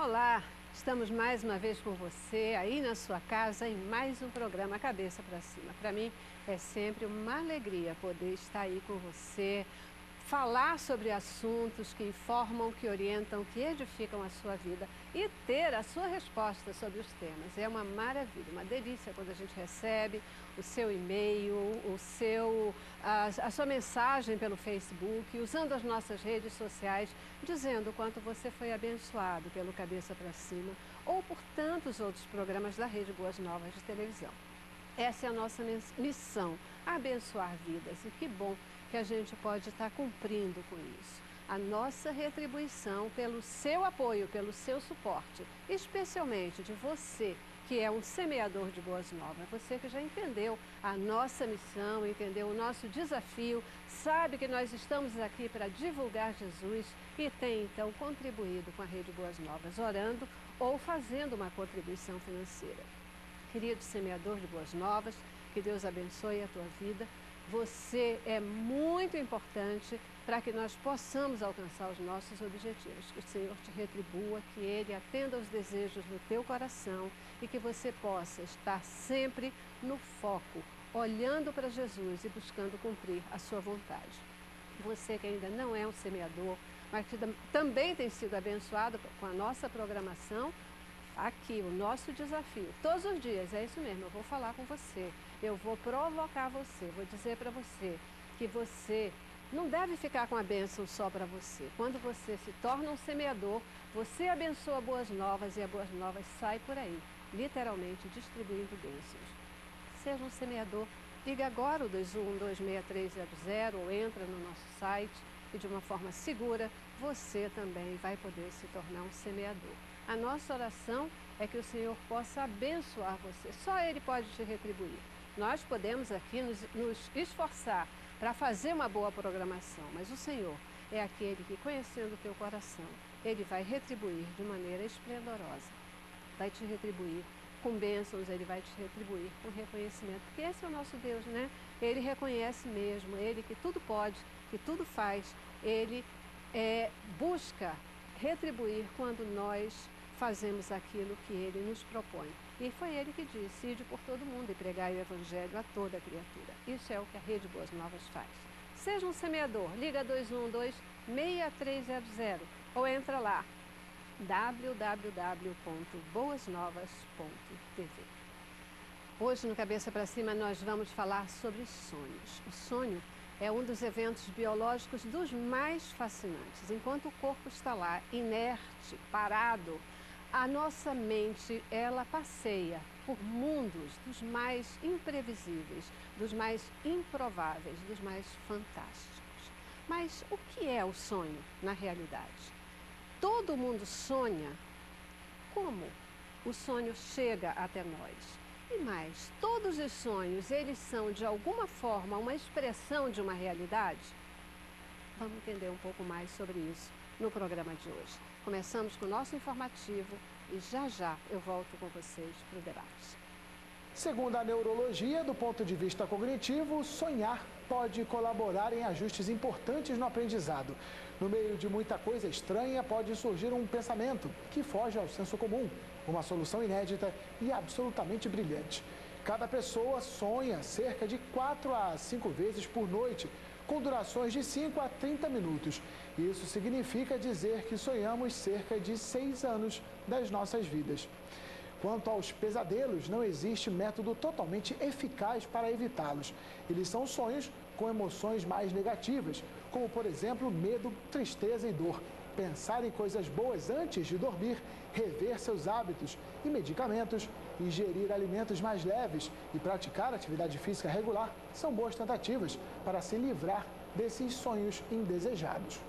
Olá, estamos mais uma vez com você aí na sua casa em mais um programa Cabeça para Cima. Para mim é sempre uma alegria poder estar aí com você, falar sobre assuntos que informam, que orientam, que edificam a sua vida e ter a sua resposta sobre os temas. É uma maravilha, uma delícia quando a gente recebe o seu e-mail, a sua mensagem pelo Facebook, usando as nossas redes sociais, dizendo o quanto você foi abençoado pelo Cabeça para Cima ou por tantos outros programas da Rede Boas Novas de televisão. Essa é a nossa missão, abençoar vidas, e que bom que a gente pode estar cumprindo com isso. A nossa retribuição pelo seu apoio, pelo seu suporte, especialmente de você, que é um semeador de boas novas, você que já entendeu a nossa missão, entendeu o nosso desafio, sabe que nós estamos aqui para divulgar Jesus e tem então contribuído com a Rede Boas Novas, orando ou fazendo uma contribuição financeira. Querido semeador de boas novas, que Deus abençoe a tua vida. Você é muito importante para que nós possamos alcançar os nossos objetivos. Que o Senhor te retribua, que Ele atenda aos desejos do teu coração e que você possa estar sempre no foco, olhando para Jesus e buscando cumprir a sua vontade. Você que ainda não é um semeador, mas que também tem sido abençoado com a nossa programação, aqui o nosso desafio, todos os dias, é isso mesmo, eu vou falar com você, eu vou provocar você, vou dizer para você que você não deve ficar com a bênção só para você. Quando você se torna um semeador, você abençoa boas novas e a boas novas sai por aí, literalmente distribuindo bênçãos. Seja um semeador, liga agora o 21-26300 ou entra no nosso site e de uma forma segura você também vai poder se tornar um semeador. A nossa oração é que o Senhor possa abençoar você. Só Ele pode te retribuir. Nós podemos aqui nos esforçar para fazer uma boa programação, mas o Senhor é aquele que, conhecendo o teu coração, Ele vai retribuir de maneira esplendorosa. Vai te retribuir com bênçãos, Ele vai te retribuir com reconhecimento, porque esse é o nosso Deus, né? Ele reconhece mesmo, Ele que tudo pode, que tudo faz, Ele busca retribuir quando nós fazemos aquilo que Ele nos propõe. E foi Ele que disse: ide por todo mundo e pregai o Evangelho a toda criatura. Isso é o que a Rede Boas Novas faz. Seja um semeador, liga 212-6300 ou entra lá, www.boasnovas.tv. Hoje no Cabeça para Cima nós vamos falar sobre sonhos. O sonho é um dos eventos biológicos dos mais fascinantes. Enquanto o corpo está lá, inerte, parado, a nossa mente, ela passeia por mundos dos mais imprevisíveis, dos mais improváveis, dos mais fantásticos. Mas o que é o sonho na realidade? Todo mundo sonha. Como o sonho chega até nós? E mais, todos os sonhos, eles são de alguma forma uma expressão de uma realidade? Vamos entender um pouco mais sobre isso no programa de hoje. Começamos com o nosso informativo e já eu volto com vocês para o debate. Segundo a neurologia, do ponto de vista cognitivo, sonhar pode colaborar em ajustes importantes no aprendizado. No meio de muita coisa estranha, pode surgir um pensamento que foge ao senso comum, uma solução inédita e absolutamente brilhante. Cada pessoa sonha cerca de 4 a 5 vezes por noite, com durações de 5 a 30 minutos. Isso significa dizer que sonhamos cerca de 6 anos das nossas vidas. Quanto aos pesadelos, não existe método totalmente eficaz para evitá-los. Eles são sonhos com emoções mais negativas, como, por exemplo, medo, tristeza e dor. Pensar em coisas boas antes de dormir, rever seus hábitos e medicamentos, ingerir alimentos mais leves e praticar atividade física regular são boas tentativas para se livrar desses sonhos indesejados.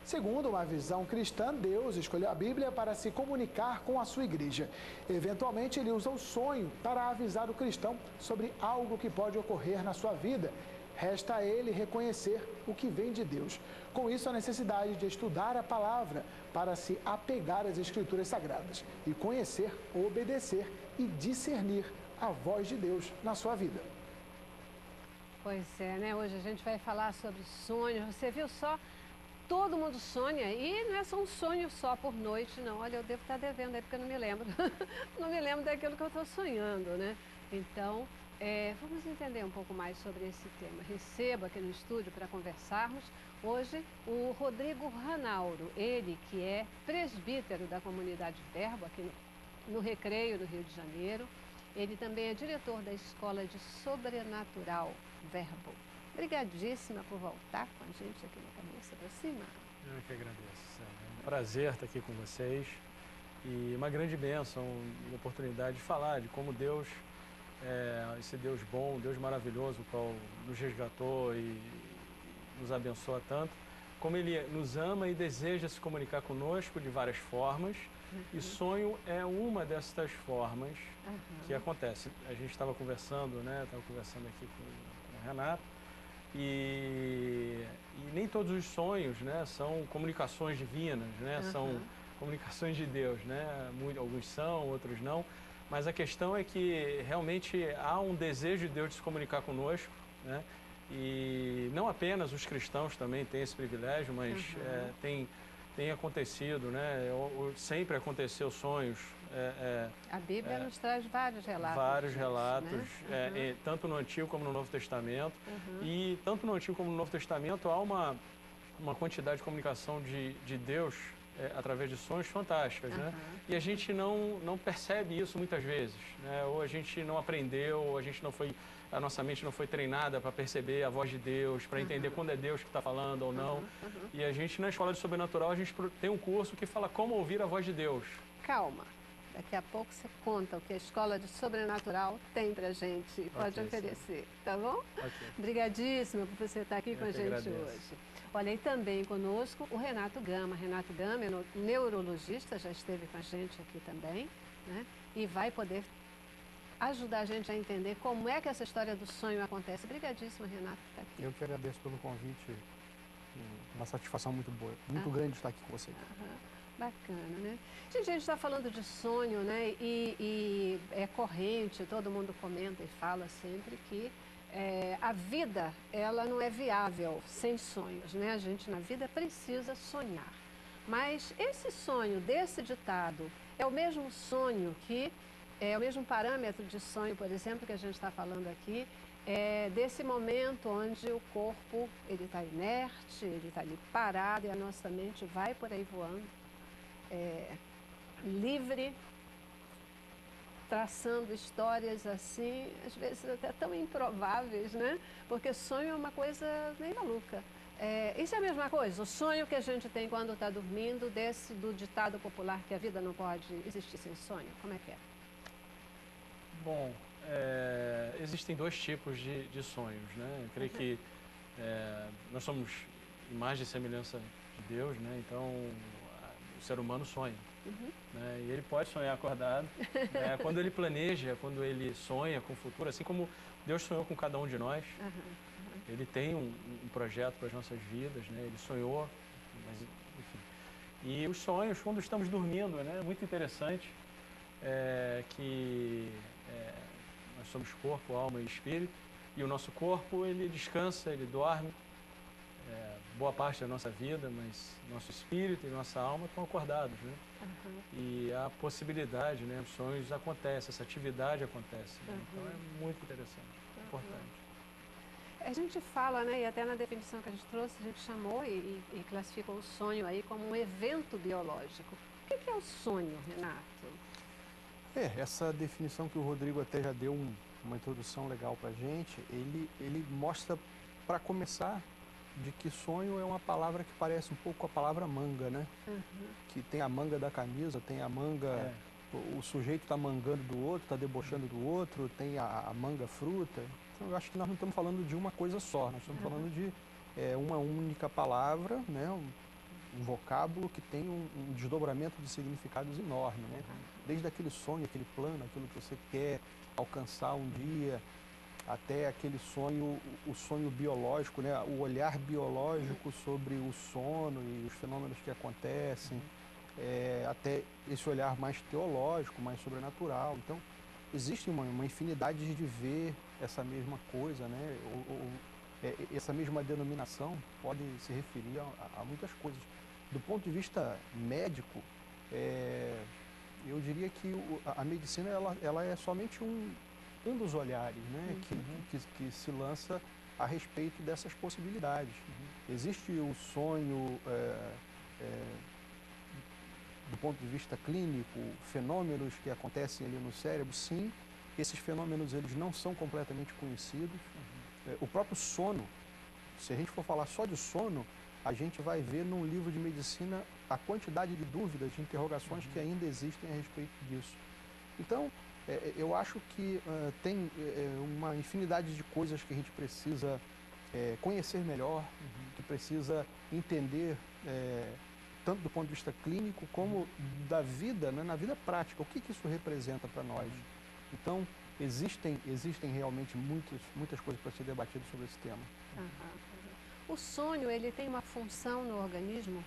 Segundo uma visão cristã, Deus escolheu a Bíblia para se comunicar com a sua igreja. Eventualmente, ele usa o sonho para avisar o cristão sobre algo que pode ocorrer na sua vida. Resta a ele reconhecer o que vem de Deus. Com isso, a necessidade de estudar a palavra para se apegar às Escrituras Sagradas e conhecer, obedecer e discernir a voz de Deus na sua vida. Pois é, né? Hoje a gente vai falar sobre sonhos. Você viu só? todo mundo sonha, e não é só um sonho só por noite, não. Olha, eu devo estar devendo aí, porque eu não me lembro. Não me lembro daquilo que eu estou sonhando, né? Então, vamos entender um pouco mais sobre esse tema. Recebo aqui no estúdio para conversarmos hoje o Rodrigo Ranauro, ele que é presbítero da comunidade Verbo aqui no Recreio, do Rio de Janeiro. Ele também é diretor da Escola de Sobrenatural Verbo. Obrigadíssima por voltar com a gente aqui na Cabeça para Cima. Eu que agradeço, Célia. É um prazer estar aqui com vocês e uma grande bênção e oportunidade de falar de como Deus, esse Deus bom, Deus maravilhoso, o qual nos resgatou e nos abençoa tanto, como Ele nos ama e deseja se comunicar conosco de várias formas. E sonho é uma dessas formas que acontece. A gente estava conversando, né? Estava conversando aqui com o Renato. E nem todos os sonhos, né, são comunicações divinas, né, são comunicações de Deus, né, alguns são, outros não, mas a questão é que realmente há um desejo de Deus de se comunicar conosco, né, e não apenas os cristãos também têm esse privilégio, mas tem acontecido, né, sempre aconteceu sonhos. A Bíblia nos traz vários relatos. Vários disso, relatos, né? tanto no Antigo como no Novo Testamento. E tanto no Antigo como no Novo Testamento há uma quantidade de comunicação de Deus através de sonhos fantásticas, né? E a gente não percebe isso muitas vezes, né? Ou a gente não aprendeu, ou a nossa mente não foi treinada para perceber a voz de Deus, para entender quando é Deus que está falando ou não. E a gente, na Escola de Sobrenatural, a gente tem um curso que fala como ouvir a voz de Deus. Calma. Daqui a pouco você conta o que a Escola de Sobrenatural tem pra gente e pode oferecer, tá bom? Obrigadíssima por você estar aqui com a gente hoje. Olha, e também conosco o Renato Gama. Renato Gama é neurologista, já esteve com a gente aqui também, né? E vai poder ajudar a gente a entender como é que essa história do sonho acontece. Obrigadíssima, Renato, por estar aqui. Eu que agradeço pelo convite. Uma satisfação muito boa, muito grande estar aqui com você. Bacana, né? Gente, a gente está falando de sonho, né? E é corrente, todo mundo comenta e fala sempre que a vida, ela não é viável sem sonhos, né? A gente na vida precisa sonhar. Mas esse sonho desse ditado é o mesmo sonho que, é o mesmo parâmetro de sonho, por exemplo, que a gente está falando aqui, desse momento onde o corpo, ele está inerte, ele está ali parado e a nossa mente vai por aí voando. Livre, traçando histórias assim, às vezes até tão improváveis, né? Porque sonho é uma coisa meio maluca. Isso é a mesma coisa, o sonho que a gente tem quando está dormindo, do ditado popular que a vida não pode existir sem sonho, como é que é? Bom, existem dois tipos de sonhos, né? Eu creio que nós somos imagem e semelhança de Deus, né? Então o ser humano sonha, né? E ele pode sonhar acordado, né? Quando ele planeja, quando ele sonha com o futuro, assim como Deus sonhou com cada um de nós. Ele tem um projeto para as nossas vidas, né? Ele sonhou, mas enfim. E os sonhos, quando estamos dormindo, né? É muito interessante que nós somos corpo, alma e espírito, e o nosso corpo, ele descansa, ele dorme, boa parte da nossa vida, mas nosso espírito e nossa alma estão acordados, né? E a possibilidade, né? Os sonhos acontecem, essa atividade acontece, né? Então é muito interessante, importante. A gente fala, né, e até na definição que a gente trouxe, a gente chamou e classificou o sonho aí como um evento biológico. O que é o sonho, Renato? Essa definição que o Rodrigo até já deu uma introdução legal para a gente, ele mostra, para começar, de que sonho é uma palavra que parece um pouco com a palavra manga, né? Que tem a manga da camisa, tem a manga... O sujeito está mangando do outro, está debochando do outro, tem a manga fruta. Então, eu acho que nós não estamos falando de uma coisa só, nós estamos falando de uma única palavra, né? Um vocábulo que tem um desdobramento de significados enorme, né? Desde aquele sonho, aquele plano, aquilo que você quer alcançar um dia, até aquele sonho, o sonho biológico, né? O olhar biológico sobre o sono e os fenômenos que acontecem, até esse olhar mais teológico, mais sobrenatural. Então, existe uma infinidade de ver essa mesma coisa, né? essa mesma denominação pode se referir a muitas coisas. Do ponto de vista médico, eu diria que a medicina ela é somente um dos olhares, né, que se lança a respeito dessas possibilidades. Existe o sonho, do ponto de vista clínico, fenômenos que acontecem ali no cérebro, sim. Esses fenômenos eles não são completamente conhecidos. O próprio sono, se a gente for falar só de sono, a gente vai ver num livro de medicina a quantidade de dúvidas, de interrogações que ainda existem a respeito disso. Então, eu acho que tem uma infinidade de coisas que a gente precisa conhecer melhor, que precisa entender tanto do ponto de vista clínico como da vida, né, na vida prática, o que isso representa para nós. Então, existem realmente muitas coisas para ser debatidas sobre esse tema. O sonho, ele tem uma função no organismo,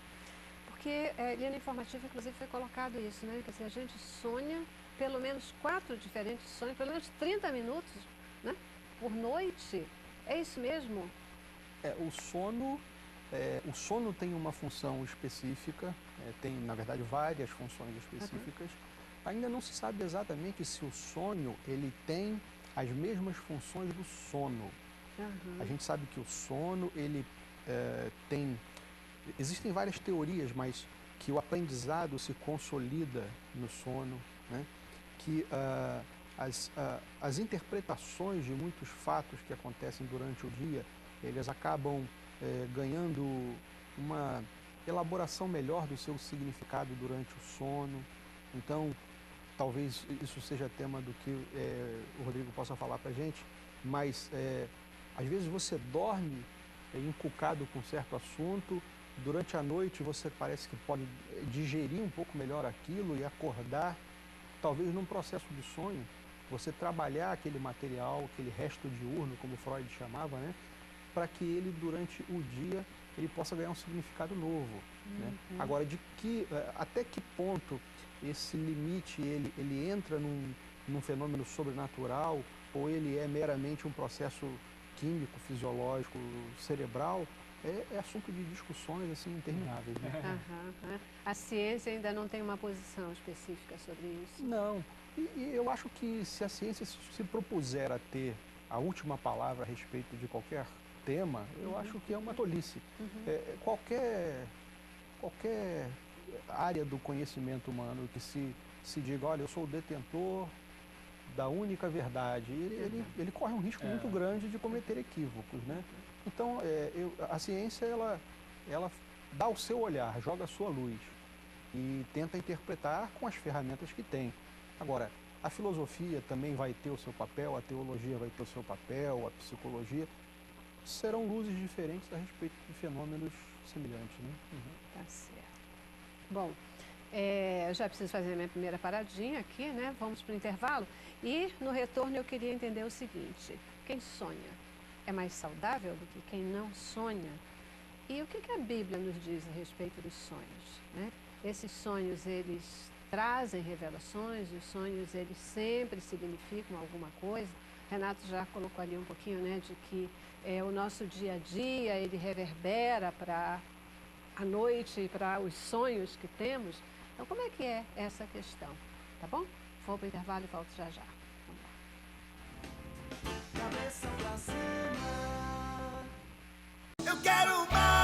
porque ali no informativo, inclusive, foi colocado isso, né? Quer dizer, a gente sonha pelo menos 4 diferentes sonhos, pelo menos 30 minutos, né, por noite. É isso mesmo? O sono tem uma função específica, tem, na verdade, várias funções específicas. Ainda não se sabe exatamente se o sonho ele tem as mesmas funções do sono. A gente sabe que o sono ele tem... Existem várias teorias, mas que o aprendizado se consolida no sono, né? Que as interpretações de muitos fatos que acontecem durante o dia, eles acabam ganhando uma elaboração melhor do seu significado durante o sono. Então, talvez isso seja tema do que o Rodrigo possa falar para a gente, mas às vezes você dorme encucado com certo assunto, durante a noite você parece que pode digerir um pouco melhor aquilo e acordar, talvez num processo de sonho, você trabalhar aquele material, aquele resto diurno, como Freud chamava, né, para que ele durante o dia ele possa ganhar um significado novo. Né? Agora, até que ponto esse limite ele entra num fenômeno sobrenatural ou ele é meramente um processo químico, fisiológico, cerebral, é assunto de discussões assim intermináveis. Né? A ciência ainda não tem uma posição específica sobre isso? Não. E eu acho que se a ciência se propuser a ter a última palavra a respeito de qualquer tema, eu acho que é uma tolice. Qualquer área do conhecimento humano que se diga, olha, eu sou o detentor da única verdade, ele corre um risco muito grande de cometer equívocos, né? Então, a ciência, ela dá o seu olhar, joga a sua luz e tenta interpretar com as ferramentas que tem. Agora, a filosofia também vai ter o seu papel, a teologia vai ter o seu papel, a psicologia. Serão luzes diferentes a respeito de fenômenos semelhantes, né? Tá certo. Bom, eu já preciso fazer a minha primeira paradinha aqui, né? Vamos para o intervalo. E no retorno eu queria entender o seguinte: quem sonha é mais saudável do que quem não sonha? E o que a Bíblia nos diz a respeito dos sonhos, né? Esses sonhos, eles trazem revelações, os sonhos, eles sempre significam alguma coisa. Renato já colocou ali um pouquinho, né, de que o nosso dia a dia, ele reverbera para a noite e para os sonhos que temos. Então, como é que é essa questão? Tá bom? Vou para o intervalo e volto já já. Vamos lá. Cabeça pra cima. Eu quero mais.